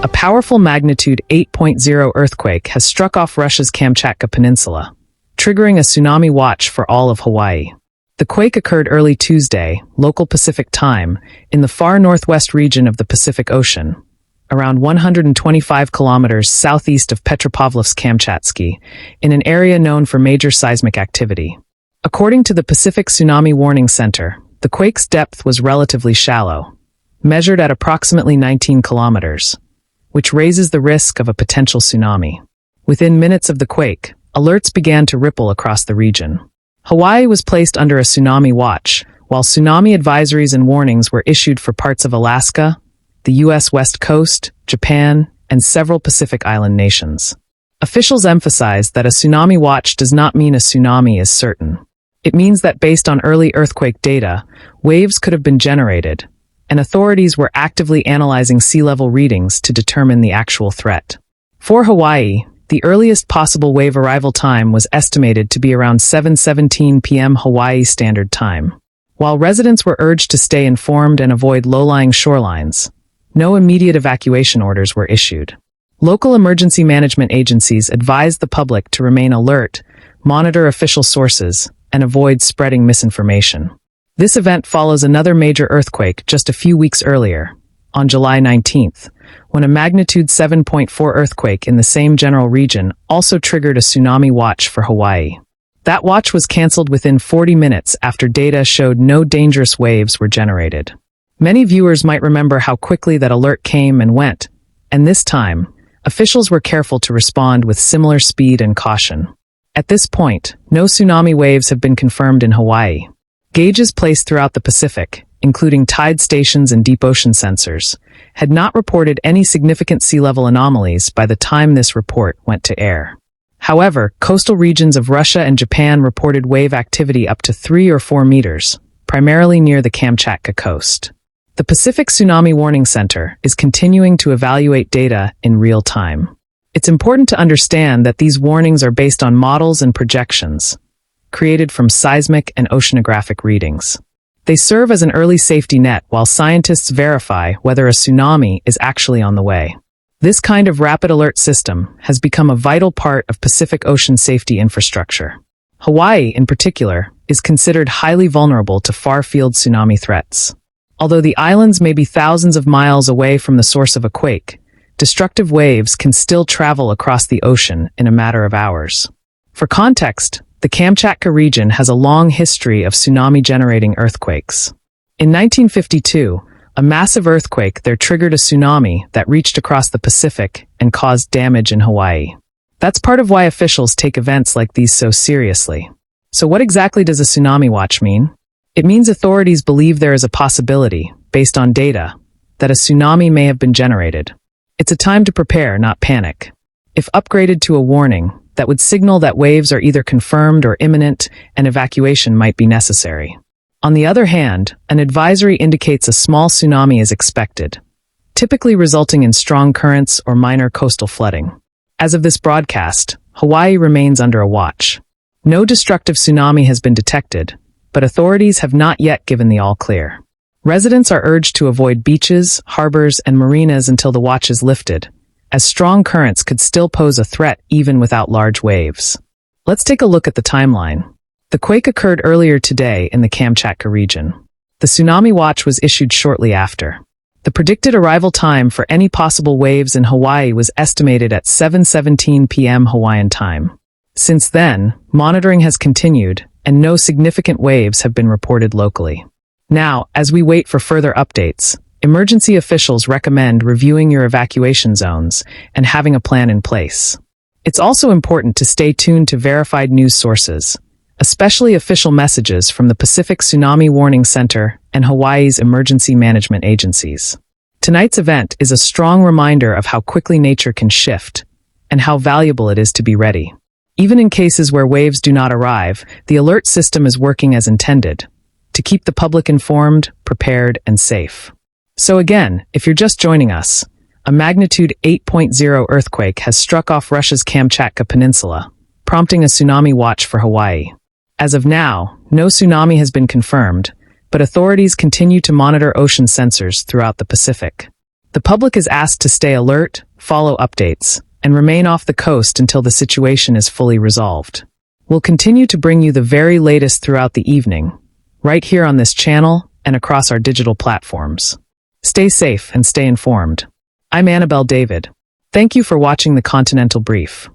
A powerful magnitude 8.0 earthquake has struck off Russia's Kamchatka Peninsula, triggering a tsunami watch for all of Hawaii. The quake occurred early Tuesday, local Pacific time, in the far northwest region of the Pacific Ocean, around 125 kilometers southeast of Petropavlovsk-Kamchatsky, in an area known for major seismic activity. According to the Pacific Tsunami Warning Center, the quake's depth was relatively shallow, measured at approximately 19 kilometers, which raises the risk of a potential tsunami. Within minutes of the quake, alerts began to ripple across the region. Hawaii was placed under a tsunami watch, while tsunami advisories and warnings were issued for parts of Alaska, the U.S. West Coast, Japan, and several Pacific Island nations. Officials emphasized that a tsunami watch does not mean a tsunami is certain. It means that based on early earthquake data, waves could have been generated, and authorities were actively analyzing sea level readings to determine the actual threat. For Hawaii, the earliest possible wave arrival time was estimated to be around 7:17 p.m. Hawaii Standard Time. While residents were urged to stay informed and avoid low-lying shorelines, no immediate evacuation orders were issued. Local emergency management agencies advised the public to remain alert, monitor official sources, and avoid spreading misinformation. This event follows another major earthquake just a few weeks earlier, on July 19th, when a magnitude 7.4 earthquake in the same general region also triggered a tsunami watch for Hawaii. That watch was canceled within 40 minutes after data showed no dangerous waves were generated. Many viewers might remember how quickly that alert came and went, and this time, officials were careful to respond with similar speed and caution. At this point, no tsunami waves have been confirmed in Hawaii. Gauges placed throughout the Pacific, including tide stations and deep ocean sensors, had not reported any significant sea level anomalies by the time this report went to air. However, coastal regions of Russia and Japan reported wave activity up to 3 or 4 meters, primarily near the Kamchatka coast. The Pacific Tsunami Warning Center is continuing to evaluate data in real time. It's important to understand that these warnings are based on models and projections, created from seismic and oceanographic readings. They serve as an early safety net while scientists verify whether a tsunami is actually on the way. This kind of rapid alert system has become a vital part of Pacific Ocean safety infrastructure. Hawaii, in particular, is considered highly vulnerable to far-field tsunami threats. Although the islands may be thousands of miles away from the source of a quake, destructive waves can still travel across the ocean in a matter of hours. For context, the Kamchatka region has a long history of tsunami-generating earthquakes. In 1952, a massive earthquake there triggered a tsunami that reached across the Pacific and caused damage in Hawaii. That's part of why officials take events like these so seriously. So what exactly does a tsunami watch mean? It means authorities believe there is a possibility, based on data, that a tsunami may have been generated. It's a time to prepare, not panic. If upgraded to a warning, that would signal that waves are either confirmed or imminent and evacuation might be necessary. On the other hand, an advisory indicates a small tsunami is expected, typically resulting in strong currents or minor coastal flooding. As of this broadcast, Hawaii remains under a watch. No destructive tsunami has been detected, but authorities have not yet given the all-clear. Residents are urged to avoid beaches, harbors, and marinas until the watch is lifted, as strong currents could still pose a threat even without large waves. Let's take a look at the timeline. The quake occurred earlier today in the Kamchatka region. The tsunami watch was issued shortly after. The predicted arrival time for any possible waves in Hawaii was estimated at 7:17 p.m. Hawaiian time. Since then, monitoring has continued, and no significant waves have been reported locally. Now, as we wait for further updates, emergency officials recommend reviewing your evacuation zones and having a plan in place. It's also important to stay tuned to verified news sources, especially official messages from the Pacific Tsunami Warning Center and Hawaii's emergency management agencies. Tonight's event is a strong reminder of how quickly nature can shift and how valuable it is to be ready. Even in cases where waves do not arrive, the alert system is working as intended, to keep the public informed, prepared, and safe. So again, if you're just joining us, a magnitude 8.0 earthquake has struck off Russia's Kamchatka Peninsula, prompting a tsunami watch for Hawaii. As of now, no tsunami has been confirmed, but authorities continue to monitor ocean sensors throughout the Pacific. The public is asked to stay alert, follow updates, and remain off the coast until the situation is fully resolved. We'll continue to bring you the very latest throughout the evening, right here on this channel and across our digital platforms. Stay safe and stay informed. I'm Annabelle David. Thank you for watching the Continental Brief.